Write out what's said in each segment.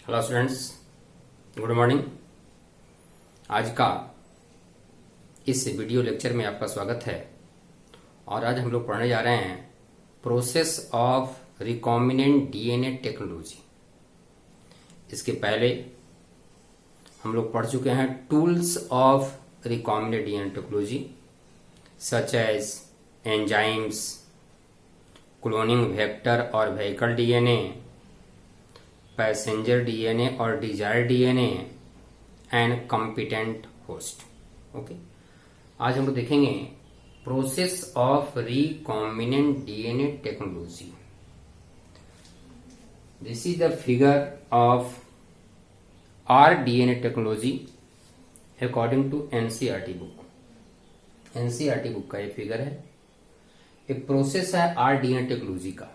Hello students, good morning. आज का इस वीडियो लेक्चर में आपका स्वागत है। और आज हम लोग पढ़ने जा रहे हैं process of recombinant DNA technology. इसके पहले हम लोग पढ़ चुके हैं tools of recombinant DNA technology such as enzymes, cloning vector और व्हीकल डीएनए, पैसेंजर डीएनए और desire DNA and competent host. Okay, आज हम लोग देखेंगे process of recombinant DNA technology. This is the figure of R DNA technology according to NCERT book. NCERT book का ये figure है। एक प्रोसेस है आर डीएनए टेक्नोलॉजी का,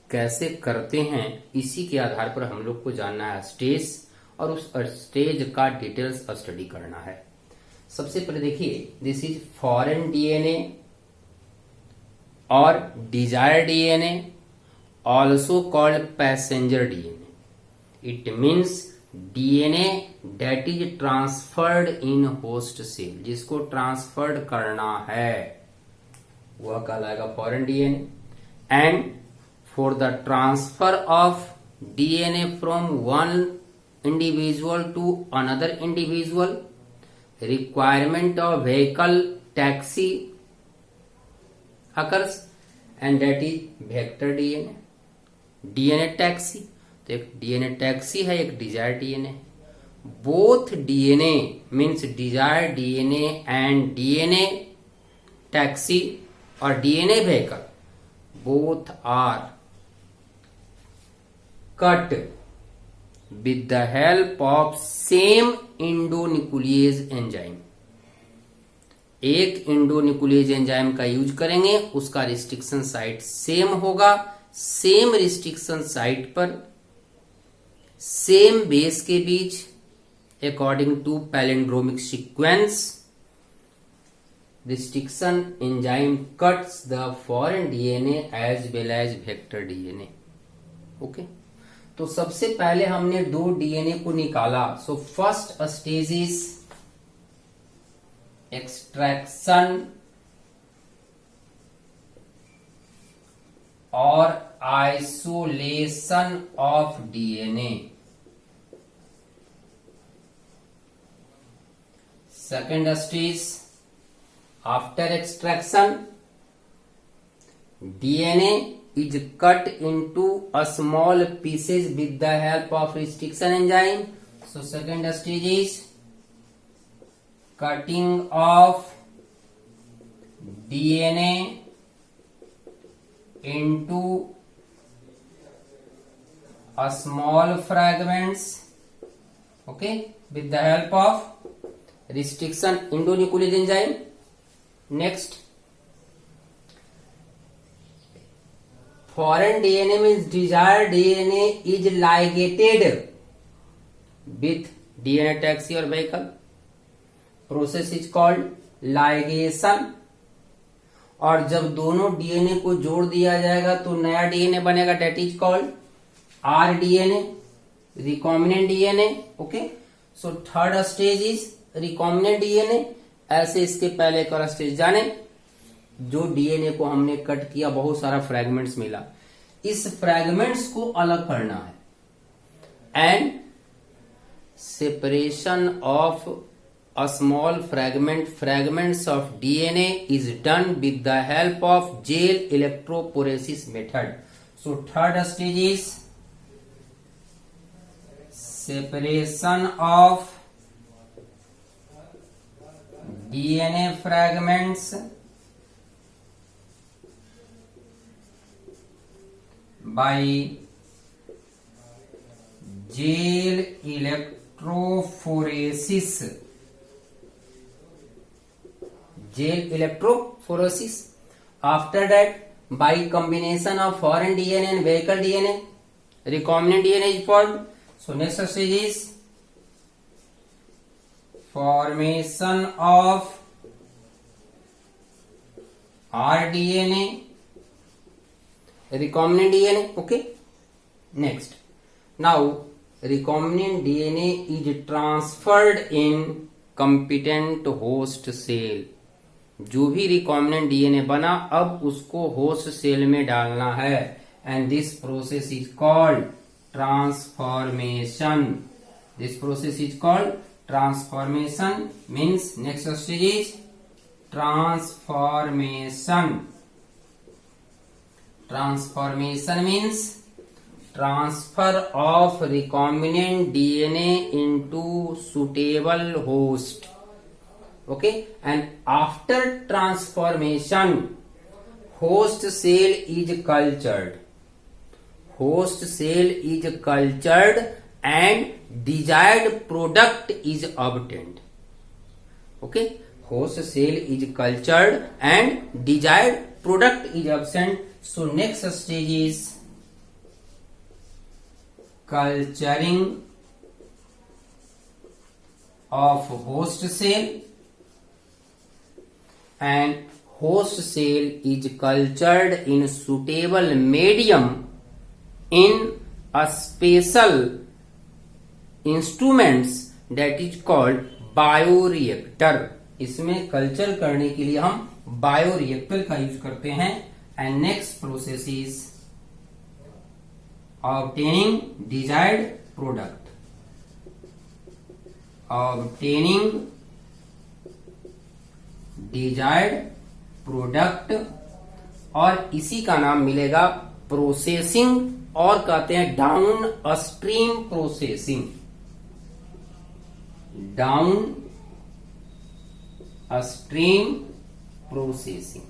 कैसे करते हैं इसी के आधार पर हम लोग को जानना है स्टेज, और उस स्टेज का डिटेल्स स्टडी करना है। सबसे पहले देखिए, दिस इज फॉरेन डीएनए और desire DNA, also called passenger DNA. It means DNA that is transferred in host cell, जिसको ट्रांसफर्ड करना है वह कहलाएगा foreign DNA. And for the transfer of DNA from one individual to another individual, requirement of vehicle taxi occurs, and that is vector DNA, DNA taxi। तो एक DNA taxi है, एक desired DNA। both DNA means desired DNA and DNA taxi or DNA vehicle both are cut with the help of same endonuclease enzyme। एक इंडोन्यूक्लियेज enzyme का use करेंगे, उसका restriction site same होगा। Same restriction site पर same base के बीच according to palindromic sequence restriction enzyme cuts the foreign DNA as well as vector DNA. Okay, तो सबसे पहले हमने दो डीएनए को निकाला। So first stage is extraction और isolation of DNA. Second stage, after extraction DNA is cut into a small pieces with the help of restriction enzyme. So second stage is cutting of DNA into a small fragments, okay, with the help of restriction endonuclease enzyme. Next, foreign DNA means desired DNA is ligated with DNA taxi or vehicle. Process is called ligation। और जब दोनों DNA को जोड़ दिया जाएगा तो नया DNA बनेगा, that is called R DNA, recombinant DNA. Okay, so third stage is recombinant DNA. ऐसे इसके पहले एक और स्टेज जाने, जो डीएनए को हमने कट किया, बहुत सारा फ्रैगमेंट्स मिला, इस फ्रैगमेंट्स को अलग करना है। And separation of a small fragments of DNA is done with the help of gel electrophoresis method. So third stage is separation of DNA fragments by gel electrophoresis। After that, by combination of foreign DNA and vehicle DNA, recombinant DNA is formed. So next stage is formation of rDNA, recombinant DNA. Okay, next, now recombinant DNA is transferred in competent host cell. जो भी recombinant DNA बना अब उसको host cell में डालना है, and this process is called transformation. This process is called transformation. Means next stage is transformation. Transformation means transfer of recombinant DNA into suitable host. Okay, and after transformation host cell is cultured. Host cell is cultured and desired product is obtained. Okay, host cell is cultured and desired product is obtained. So next stage is culturing of host cell, and host cell is cultured in suitable medium in a special instruments that is called bioreactor. इसमें culture करने के लिए हम bioreactor का use करते हैं. And next process is obtaining desired product. Obtaining desired product, और इसी का नाम मिलेगा प्रोसेसिंग, और कहते हैं down stream processing. Down stream processing.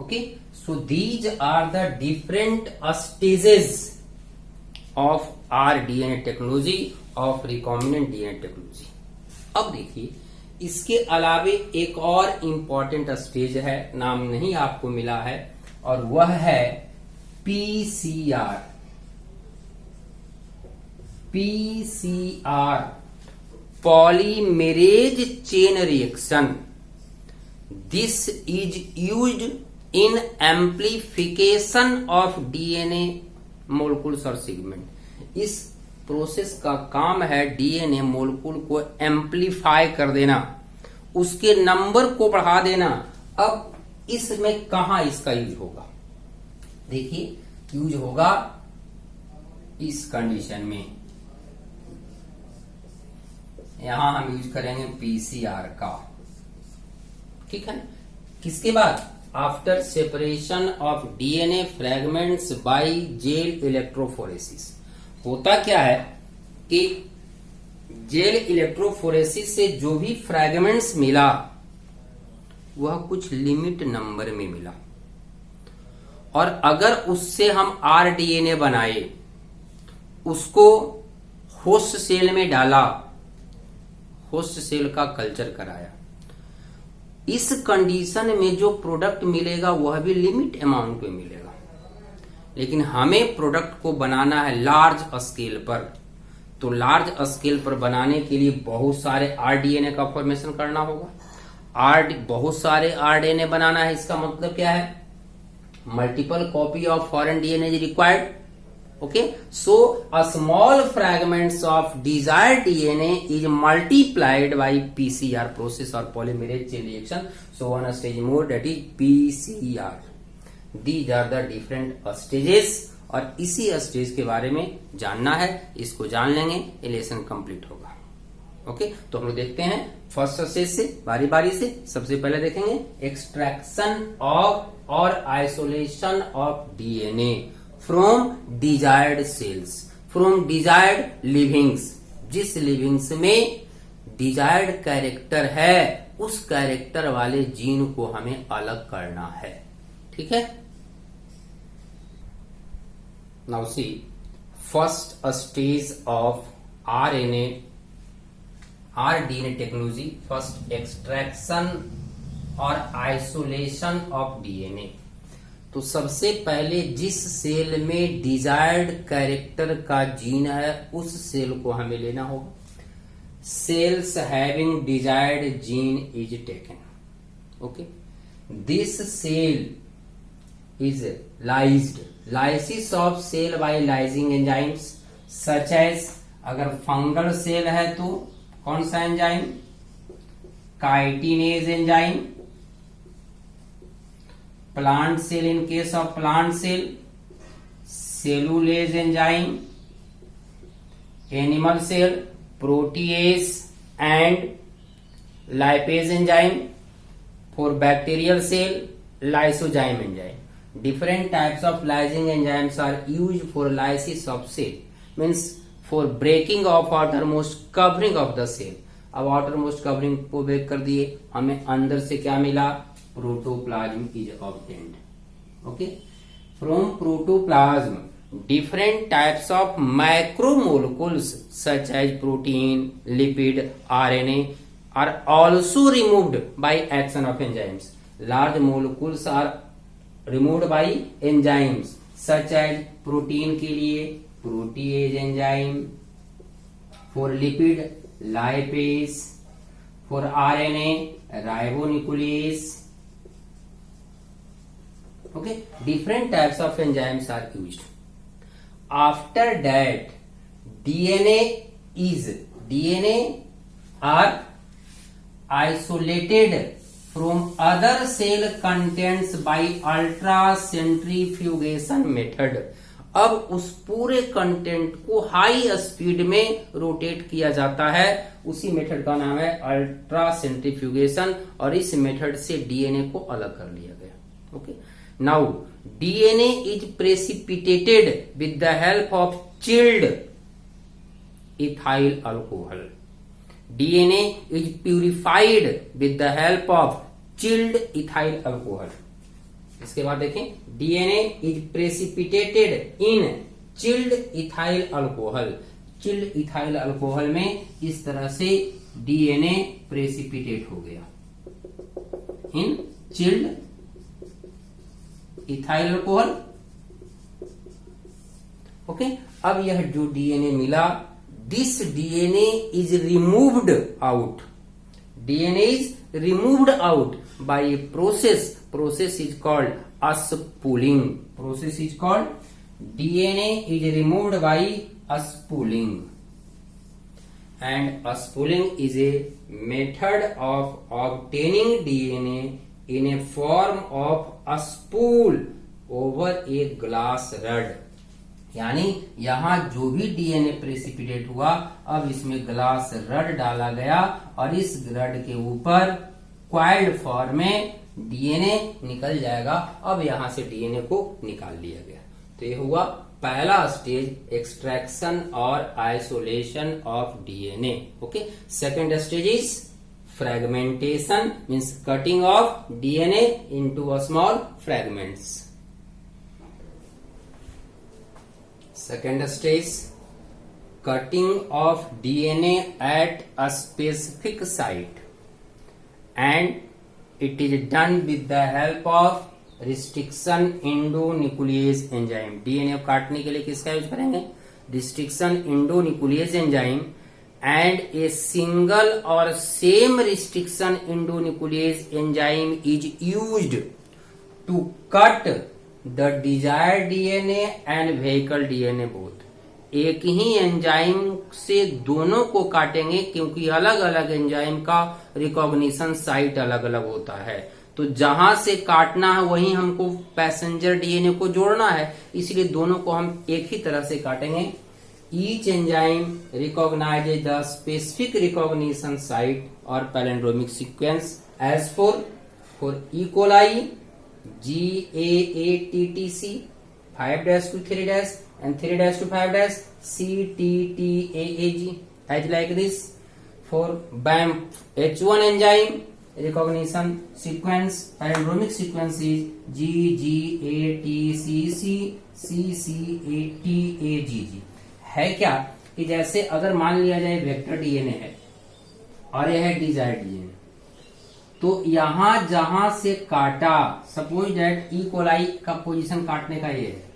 Okay, so these are the different stages of our DNA technology, of recombinant DNA technology. अब देखिए, इसके अलावे एक और इंपॉर्टेंट स्टेज है, नाम नहीं आपको मिला है, और वह है PCR. PCR polymerase chain reaction. This is used in amplification of DNA molecules or segment. इस प्रोसेस का काम है डीएनए मोलिक्यूल को एम्पलीफाई कर देना, उसके नंबर को बढ़ा देना. अब इसमें कहां इसका यूज होगा? देखिए, यूज होगा इस कंडीशन में. यहां हम यूज करेंगे पीसीआर का. ठीक है. किसके बाद? After separation of DNA fragments by gel electrophoresis. होता क्या है कि जेल इलेक्ट्रोफोरेसिस से जो भी फ्रैगमेंट्स मिला वह कुछ लिमिट नंबर में मिला, और अगर उससे हम आरडीएनए बनाए, उसको होस्ट सेल में डाला, होस्ट सेल का कल्चर कराया, इस कंडीशन में जो प्रोडक्ट मिलेगा वह भी लिमिट अमाउंट में मिलेगा. लेकिन हमें प्रोडक्ट को बनाना है लार्ज स्केल पर. तो लार्ज स्केल पर बनाने के लिए बहुत सारे आरडीएनए का फॉर्मेशन करना होगा. बहुत सारे आरडीएनए बनाना है, इसका मतलब क्या है? Multiple copy of foreign DNA is required. Okay, so a small fragments of desired DNA is multiplied by PCR process or polymerase chain reaction. So one stage more, that is PCR. These are the different stages, और इसी stage के बारे में जानना है. इसको जान लेंगे, इलेशन कंप्लीट होगा. ओके, तो हम लोग देखते हैं फर्स्ट स्टेज से बारी बारी से. सबसे पहले देखेंगे एक्सट्रैक्शन ऑफ और isolation of DNA from desired cells, from desired livings. जिस लिविंग्स में डिजायर्ड कैरेक्टर है उस कैरेक्टर वाले जीन को हमें अलग करना है. ठीक है. Now see first stage of RNA rDNA technology. First extraction और आइसोलेशन ऑफ डीएनए. तो सबसे पहले जिस सेल में डिजायर्ड कैरेक्टर का जीन है उस सेल को हमें लेना होगा. Cells having desired gene is taken. Okay, this cell is lysed. Lysis of cell by lysing enzymes. Such as, अगर फंगल सेल है तो कौन सा enzyme, chitinase enzyme. Plant cell, in case of plant cell, cellulase enzyme. Animal cell, protease and lipase enzyme. For bacterial cell, lysozyme enzyme. Different types of lysing enzymes are used for lysis of cell, means for breaking of outermost covering of the cell. अब outermost covering को break कर दिए, हमें अंदर से क्या मिला, protoplasm is obtained. Okay, from protoplasm different types of macromolecules such as protein, lipid, RNA are also removed by action of enzymes. Large molecules are removed by enzymes such as protein के लिए protease enzyme, for lipid lipase, for RNA ribonuclease. Okay, different types of enzymes are used. After that, DNA are isolated from other cell contents by ultracentrifugation method. अब उस पूरे content को high speed में rotate किया जाता है, उसी method का नाम है अल्ट्रासेंट्रीफ्यूगेशन, और इस मेथड से डीएनए को अलग कर लिया गया. Okay, now DNA is precipitated with the help of chilled ethyl alcohol. DNA is purified with the help of chilled ethyl alcohol. इसके बाद देखें, DNA is precipitated in chilled ethyl alcohol. Chilled ethyl alcohol में इस तरह से DNA precipitate हो गया in chilled ethyl alcohol. Okay, अब यह जो DNA मिला, this DNA is removed out. DNA is removed out by a process. Process is called spooling. Process is called DNA is removed by spooling. And spooling is a method of obtaining DNA in a form of a spool over a glass rod. यानी यहां जो भी DNA precipitate हुआ, अब इसमें glass rod डाला गया और इस रड के ऊपर क्वाइल्ड फॉर्म में डीएनए निकल जाएगा. अब यहां से डीएनए को निकाल लिया गया. तो ये हुआ पहला स्टेज, एक्सट्रैक्शन और isolation of DNA. Okay, second stage is fragmentation, means cutting of DNA into a small fragments. Second stage, cutting of DNA at a specific site, and it is done with the help of restriction endonuclease enzyme. DNA काटने के लिए किसका use करेंगे, restriction endonuclease enzyme, and a single or same restriction endonuclease enzyme is used to cut the desired DNA and vehicle DNA both. एक ही enzyme से दोनों को काटेंगे, क्योंकि अलग अलग एंजाइम का रिकॉग्निशन साइट अलग अलग होता है. तो जहां से काटना है वहीं हमको पैसेंजर डीएनए को जोड़ना है, इसलिए दोनों को हम एक ही तरह से काटेंगे. Each enzyme recognizes the specific recognition site और palindromic sequence as for E coli GAATTC 5' to 3' and 3' to 5' CTTAAG, as like this. For BAMF H1 enzyme recognition sequence, palindromic sequence is GGATCC CCATAGG. है क्या कि जैसे अगर मान लिया जाए vector DNA है और यह है डिजायर्ड डीएनए, तो यहां जहां से काटा, सपोज दैट ई कोलाई का पोजीशन काटने का ये है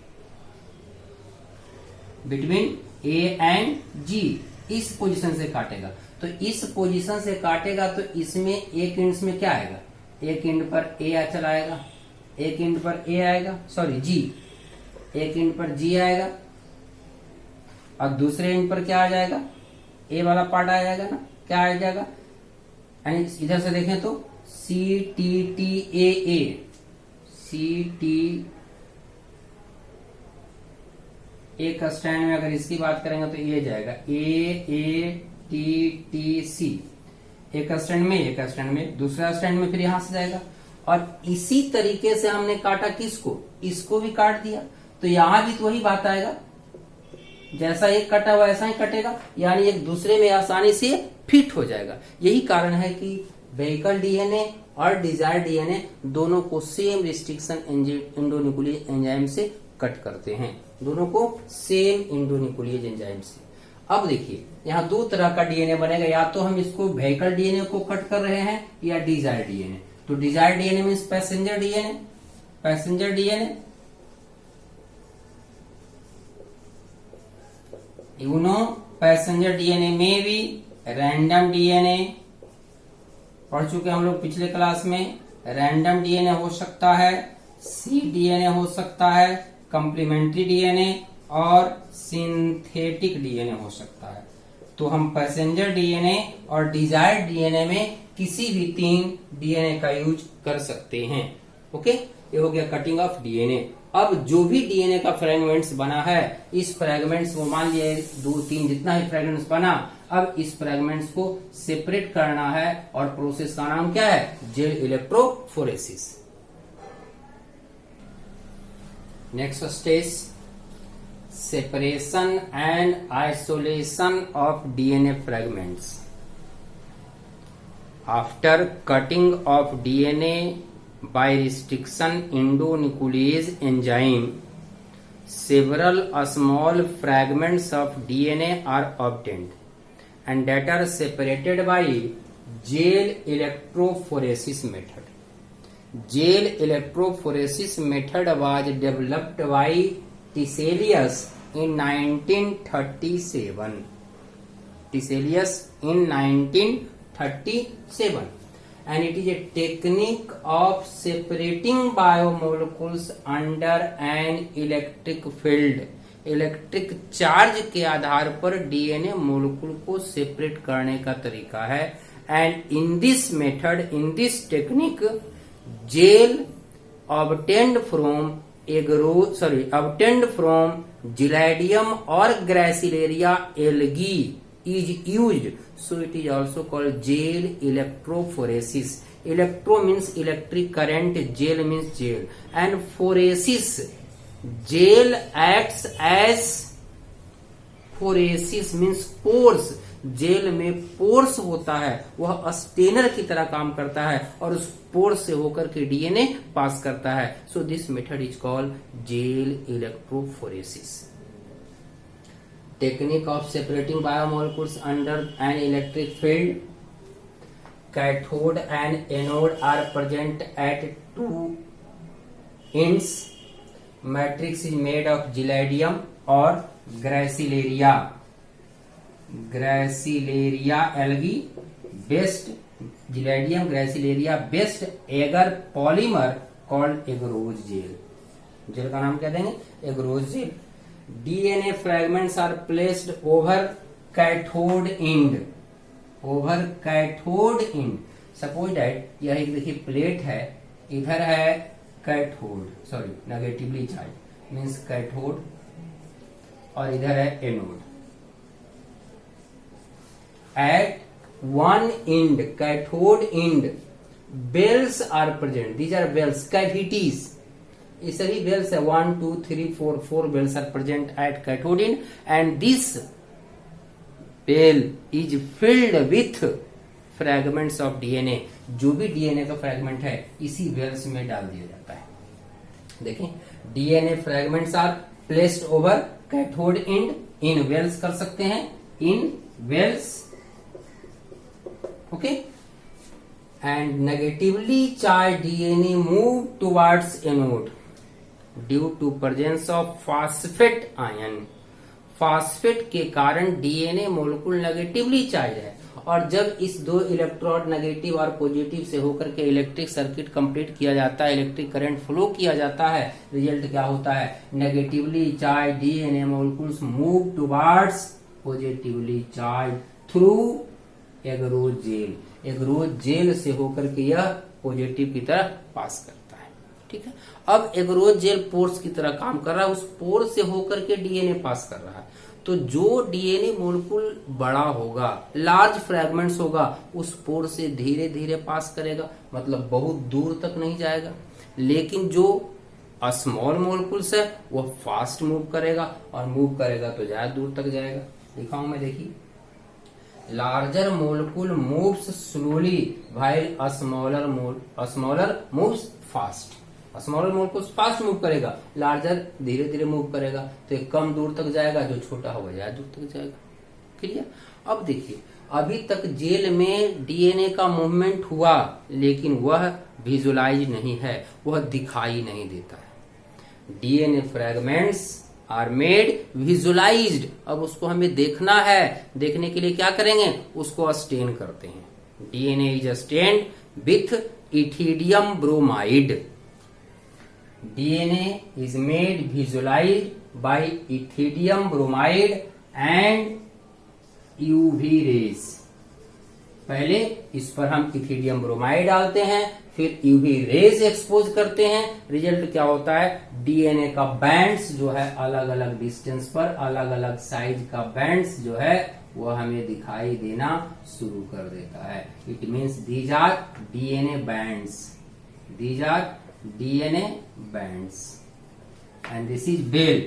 बिटवीन ए एंड जी, इस पोजीशन से काटेगा. तो इस पोजीशन से काटेगा तो इसमें एक एंड में क्या आएगा, एक एंड पर ए चला आएगा, एक एंड पर ए आएगा, सॉरी जी, एक एंड पर जी आएगा. और दूसरे एंड पर क्या आ जाएगा, ए वाला पार्ट आ जाएगा ना, क्या आ जाएगा, यानी इधर से देखें तो CTTA, CT एक स्टैंड में अगर इसकी बात करेंगे तो ये जाएगा AATTC, एक स्टैंड में, दूसरा स्टैंड में फिर यहां से जाएगा। और इसी तरीके से हमने काटा किसको, इसको भी काट दिया, तो यहां भी तो वही बात आएगा, जैसा एक कटा हुआ ऐसा ही कटेगा, यानी एक दूसरे में आसानी से फिट हो जाएगा। यही कारण है कि वेहिकल डीएनए और डिजायर डीएनए दोनों को सेम रिस्ट्रिक्शन एंडोन्यूक्लियेज एंजाइम से कट करते हैं, दोनों को सेम एंडोन्यूक्लियेज एंजाइम से। अब देखिए यहाँ दो तरह का डीएनए बनेगा, या तो हम इसको वेहिकल डीएनए को कट कर रहे हैं या डिजायर डीएनए। तो desire DNA means passenger DNA, passenger DNA, you know passenger DNA में भी रैंडम डीएनए पढ़ चुके हम लोग पिछले क्लास में। रैंडम डीएनए हो सकता है, सी डीएनए हो सकता है, कंप्लीमेंट्री डीएनए और सिंथेटिक डीएनए हो सकता है। तो हम पैसेंजर डीएनए और डिजायर्ड डीएनए में किसी भी 3 डीएनए का यूज कर सकते हैं। ओके, ये हो गया कटिंग ऑफ डीएनए। अब जो भी डीएनए का फ्रेगमेंट्स बना है, इस फ्रेगमेंट्स को मान लिए 2-3 जितना भी फ्रेगमेंट्स बना, अब इस फ्रेगमेंट्स को सेपरेट करना है और प्रोसेस का नाम क्या है, gel electrophoresis. Next stage separation and isolation of DNA fragments. After cutting of DNA by restriction endonuclease enzyme, several small fragments of DNA are obtained and that are separated by gel electrophoresis method. Gel electrophoresis method was developed by Tiselius in 1937. Tiselius in 1937. And it is a technique of separating biomolecules under an electric field. Electric charge के आधार पर DNA molecule को separate करने का तरीका है। And in this method, in this technique, gel obtained from Gilardium or Gracilaria algae is used, so it is also called gel electrophoresis. Electro means electric current, gel means gel, and phoresis, gel acts as, phoresis means pores, gel में pores होता है, वह Steiner की तरह काम करता है और उस पोर्स से होकर के डीएनए पास करता है। So this method is called gel electrophoresis. Technique of separating biomolecules under an electric field. Cathode and anode are present at 2 ends. Matrix is made of Gilardium or Gracilaria. Gracilaria algae based, Gilardium Gracilaria based agar polymer called agarose gel. Gel का नाम क्या देंगे, agarose gel. DNA fragments are placed over cathode end. Over cathode end. Suppose that यह एक देखिए plate है, इधर है cathode, sorry negatively charge means cathode, और इधर है anode. At one end, cathode end, bells are present. These are bells, cavities. ये सभी बेल्स है, 1 2 3 4 wells are present at cathode end, and this well is filled with fragments of DNA. जो भी DNA का fragment है इसी bells में डाल दिया जाता है। देखें, DNA fragments are placed over cathode and in wells कर सकते हैं, in wells, okay. And negatively charge DNA move towards anode due to presence of phosphate ion. Phosphate के कारण डीएनए मोलिक्यूल नेगेटिवली चार्ज है और जब इस दो इलेक्ट्रोड नेगेटिव और पॉजिटिव से होकर के इलेक्ट्रिक सर्किट कंप्लीट किया जाता है, इलेक्ट्रिक करंट फ्लो किया जाता है, रिजल्ट क्या होता है? Negatively charge DNA molecules move towards positively charge through agarose gel. Agarose gel से होकर के यह पॉजिटिव की तरफ पास करता है। ठीक है, अब एगरोस जेल पोर्स की तरह काम कर रहा है, उस पोर से होकर के डीएनए पास कर रहा है। तो जो डीएनए मॉलिक्यूल बड़ा होगा, लार्ज फ्रैगमेंट्स होगा, उस पोर से धीरे धीरे पास करेगा, मतलब बहुत दूर तक नहीं जाएगा। लेकिन जो स्मॉल मॉलिक्यूल्स है वह फास्ट मूव करेगा, और मूव करेगा तो ज्यादा दूर तक जाएगा। दिखाऊं मैं, देखिए, larger molecule moves slowly while smaller moves fast. Smaller molecules fast move करेगा, लार्जर धीरे धीरे मूव करेगा, तो एक कम दूर तक जाएगा, जो छोटा होगा ज्यादा दूर तक जाएगा। क्लियर? अब देखिए, अभी तक जेल में डीएनए का मूवमेंट हुआ, लेकिन वह विजुअलाइज नहीं है, वह दिखाई नहीं देता है। DNA fragments are made visualized. अब उसको हमें देखना है, देखने के लिए क्या करेंगे? उसको स्टेन करते हैं। DNA is stained with ethidium bromide. DNA is made visualized by ethidium bromide and UV rays. पहले इस पर हम इथिडियम ब्रोमाइड डालते हैं, फिर यूवी रेज एक्सपोज करते हैं। रिजल्ट क्या होता है? डीएनए का बैंड्स जो है अलग अलग डिस्टेंस पर, अलग अलग साइज का बैंड्स जो है वह हमें दिखाई देना शुरू कर देता है। It means these are DNA bands, these are DNA bands and this is well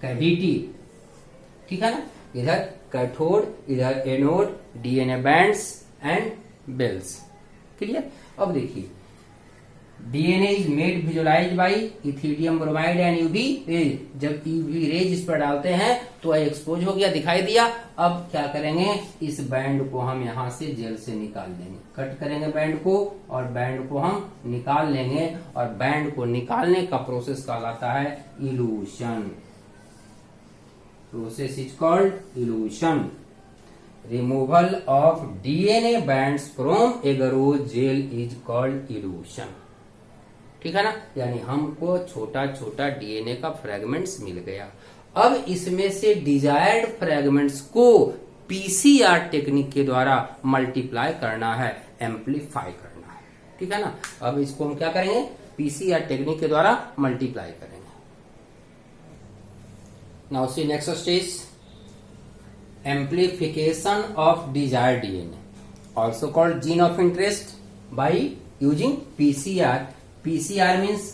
cavity. ठीक है ना? इधर कैथोड, इधर anode, DNA bands and wells. Clear? अब देखिए, DNA is made visualize by ethidium bromide and UV rays. जब UV rays इस पर डालते हैं तो एक्सपोज हो गया, दिखाई दिया। अब क्या करेंगे? इस बैंड को हम यहां से जेल से निकाल लेंगे, कट करेंगे बैंड को, और बैंड को हम निकाल लेंगे। और बैंड को निकालने का प्रोसेस कहलाता है elution. Process is called elution. Removal of DNA bands from agarose gel is called elution. ठीक है ना? यानी हमको छोटा छोटा डीएनए का फ्रेगमेंट्स मिल गया। अब इसमें से डिजायर्ड फ्रेगमेंट्स को पीसीआर टेक्निक के द्वारा मल्टीप्लाई करना है, एम्पलीफाई करना है। ठीक है ना? अब इसको हम क्या करेंगे? पीसीआर टेक्निक के द्वारा मल्टीप्लाई करेंगे। Now see next stage, amplification of desired DNA, also called gene of interest, by using PCR. PCR means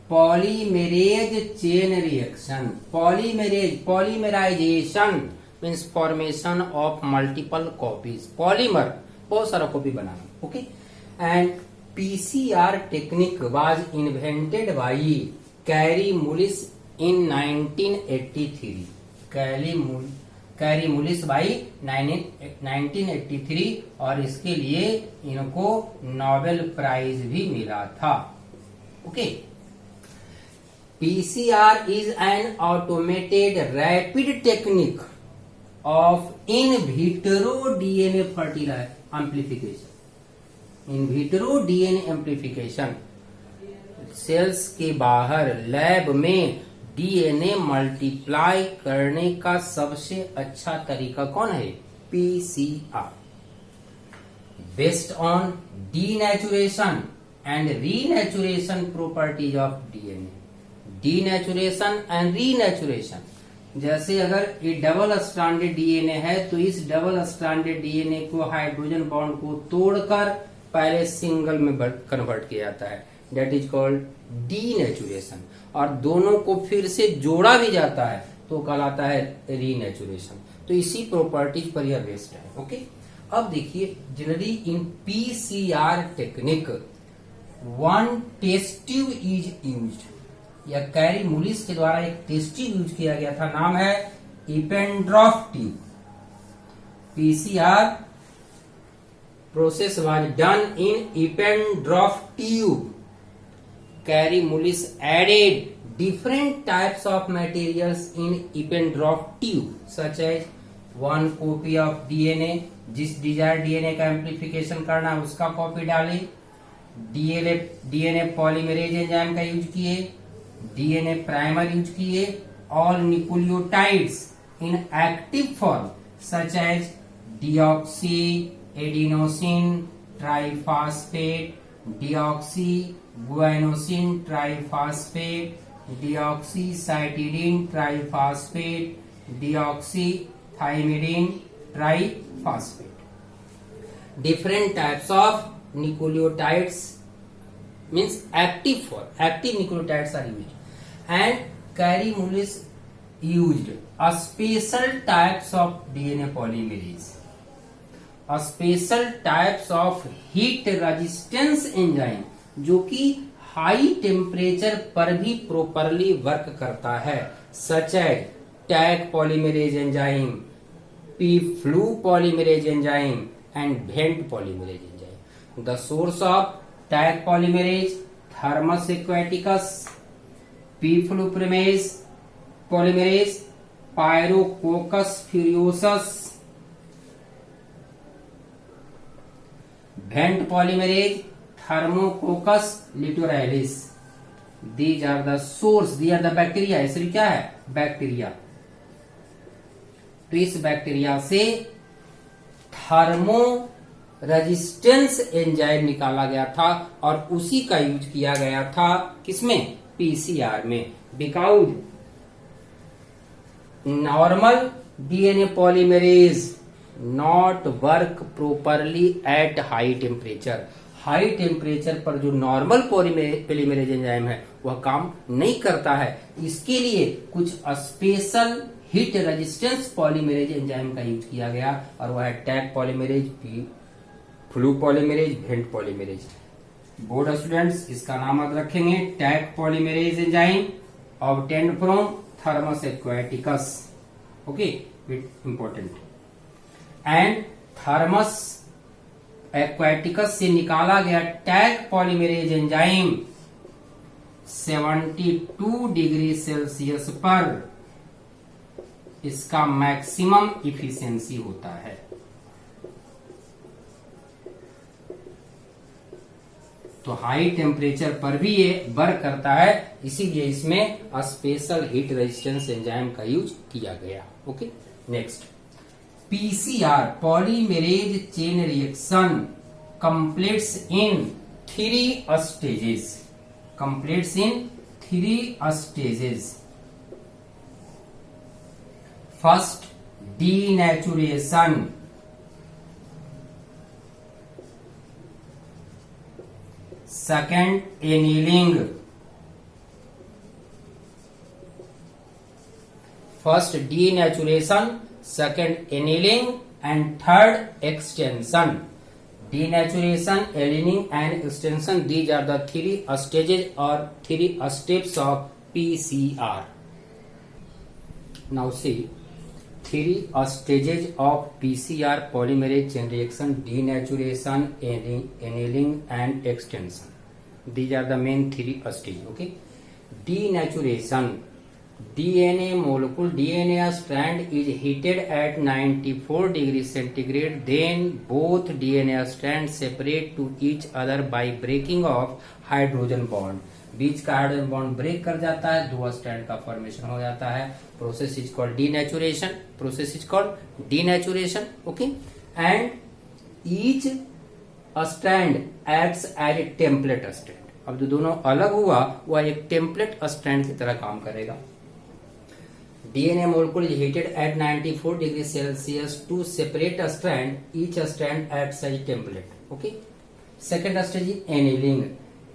polymerase chain reaction. Polymerization means formation of multiple copies. Polymer, बहुत सारा copy banana. Okay, and PCR technique was invented by Kary Mullis in 1983. Carry मुलिस by 1983, और इसके लिए इनको Nobel prize भी मिला था। Okay, PCR is an automated rapid technique of in vitro DNA fertilization amplification. In vitro DNA amplification, cells के बाहर lab में डीएनए मल्टीप्लाई करने का सबसे अच्छा तरीका कौन है? PCR. Based on denaturation and renaturation properties of DNA. Denaturation and renaturation, जैसे अगर ये डबल स्ट्रैंडेड डीएनए है तो इस डबल स्ट्रैंडेड डीएनए को हाइड्रोजन बॉन्ड को तोड़कर पहले सिंगल में कन्वर्ट किया जाता है, दैट इज कॉल्ड डीनेचुरेशन। और दोनों को फिर से जोड़ा भी जाता है तो कहलाता है रीनेचुरेशन। तो इसी प्रॉपर्टीज पर यह बेस्ड है। ओके, अब देखिए, generally in PCR technique one test tube is used. या कैरी मुलिस के द्वारा एक टेस्ट ट्यूब यूज किया गया था, नाम है Eppendorf tube. PCR process was done in Eppendorf tube. Kary Mullis added different types of materials in Eppendorf tube, such as 1 copy of DNA, जिस डिजायर डीएनए का एम्प्लीफिकेशन करना है उसका कॉपी डाले। डीएनए पॉलीमरेज एंजाइम का use किए, DNA primer use किए, all nucleotides in active form such as deoxy adenosine triphosphate, deoxy guanosine triphosphate, deoxycytidine triphosphate, deoxythymidine triphosphate. Different types of nucleotides means active nucleotides are used and Kary-Mullis used a special types of DNA polymerase, a special types of heat resistance enzyme जो कि high temperature पर भी properly work करता है, such as Taq polymerase enzyme, Pfu polymerase enzyme and Vent polymerase enzyme. The source of tag polymerase Thermus aquaticus, P fluoramase polymerase, Pyrococcus furiosus, Vent polymerase Thermococcus litoralis. These are the source, these are the bacteria. इसलिए क्या है? Bacteria. तो इस bacteria से thermo resistance enzyme निकाला गया था और उसी का यूज किया गया था किसमें? पीसीआर में। Because normal DNA polymerase not work properly at high temperature. High temperature पर जो नॉर्मल पॉलीमरेज एंजाइम है वह काम नहीं करता है। इसके लिए कुछ special heat resistance polymerase enzyme का यूज किया गया और वह है tag polymerase, flu polymerase, went polymerase. Board students इसका नाम याद रखेंगे, tag polymerase enzyme obtained from thermos aquaticus. Okay, important. And thermos aquaticus से निकाला गया tag polymerase enzyme 72 degree Celsius पर इसका मैक्सिमम इफिशियंसी होता है। तो हाई टेम्परेचर पर भी ये वर्क करता है, इसीलिए इसमें स्पेशल हीट रेजिस्टेंस एंजाइम का यूज किया गया। Okay, next PCR polymerase chain reaction completes in 3 stages. Completes in 3 stages. First denaturation, second annealing, first denaturation, second annealing and third extension. Denaturation, annealing and extension, these are the 3 stages और 3 steps of PCR. Now see 3 stages of PCR polymerase chain reaction: denaturation, annealing, and extension. These are the main 3 stages. Okay. Denaturation. DNA molecule, DNA strand is heated at 94 degrees centigrade. Then both DNA strands separate to each other by breaking of hydrogen bond. बीच का hydrogen bond break कर जाता है, 2 strand का formation हो जाता है। Process is called denaturation. Process is called denaturation. Okay, and each strand acts as a template strand. अब जो दोनों अलग हुआ वह एक टेम्पलेट स्ट्रैंड की तरह काम करेगा। DNA molecule is heated at 94 degrees Celsius to separate a strand. Each strand acts as a template. Okay. Second stage is annealing.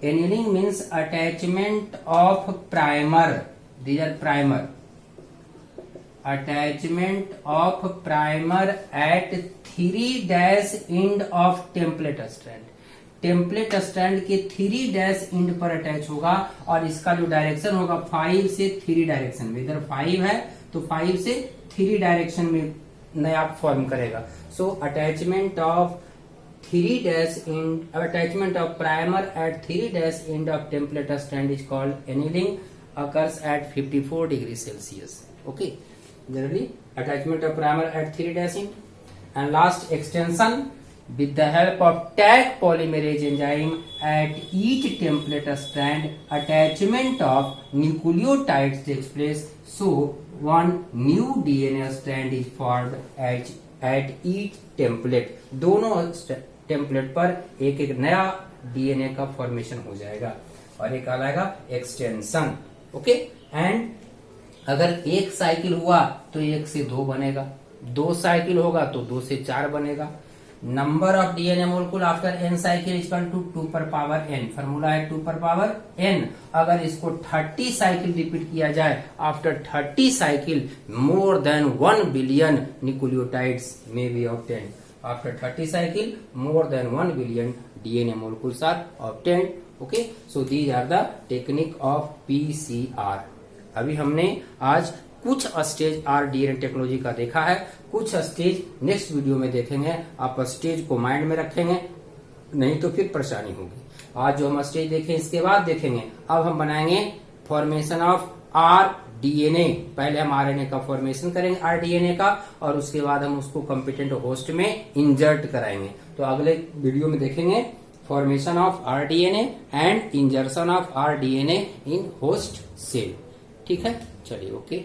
Annealing means attachment of primer. These are primer. Attachment of primer at 3' end of template strand. Template strand के 3' and पर attach होगा और इसका जो direction होगा 5 से 3 direction में। इधर 5 है तो 5 से 3 डायरेक्शन में नया फॉर्म करेगा। So attachment of 3' and attachment of primer at 3' end of template strand is called annealing, occurs at 54 degree Celsius. Okay, generally attachment of primer at 3' and last extension with the help of tag polymerase enzyme at each template strand attachment of nucleotides takes place, so one new DNA strand is formed at each template. दोनों template पर एक एक नया DNA का formation हो जाएगा और एक कहलाएगा एक्सटेंशन. ओके. एंड अगर एक साइकिल हुआ तो 1 से 2 बनेगा, 2 साइकिल होगा तो 2 से 4 बनेगा. Number of DNA molecule after n cycle equal to 2 पर पावर n. फॉर्मूला है 2 पर पावर n. अगर इसको 30 साइकिल रिपीट किया जाए, after 30 cycle more than 1 billion nucleotides may be obtained. After 30 cycle more than 1 billion DNA molecules are obtained. Okay. So these are the technique of PCR. अभी हमने आज कुछ स्टेज RDNA टेक्नोलॉजी का देखा है, कुछ स्टेज नेक्स्ट वीडियो में देखेंगे. आप स्टेज को माइंड में रखेंगे, नहीं तो फिर परेशानी होगी. आज जो हम स्टेज देखें इसके बाद देखेंगे. अब हम बनाएंगे फॉर्मेशन ऑफ RDNA. पहले हम RNA का फॉर्मेशन करेंगे RDNA का, और उसके बाद हम उसको कॉम्पिटेंट होस्ट में इंजर्ट कराएंगे. तो अगले वीडियो में देखेंगे formation of RDNA and insertion of RDNA in host cell. ठीक है, चलिए. ओके.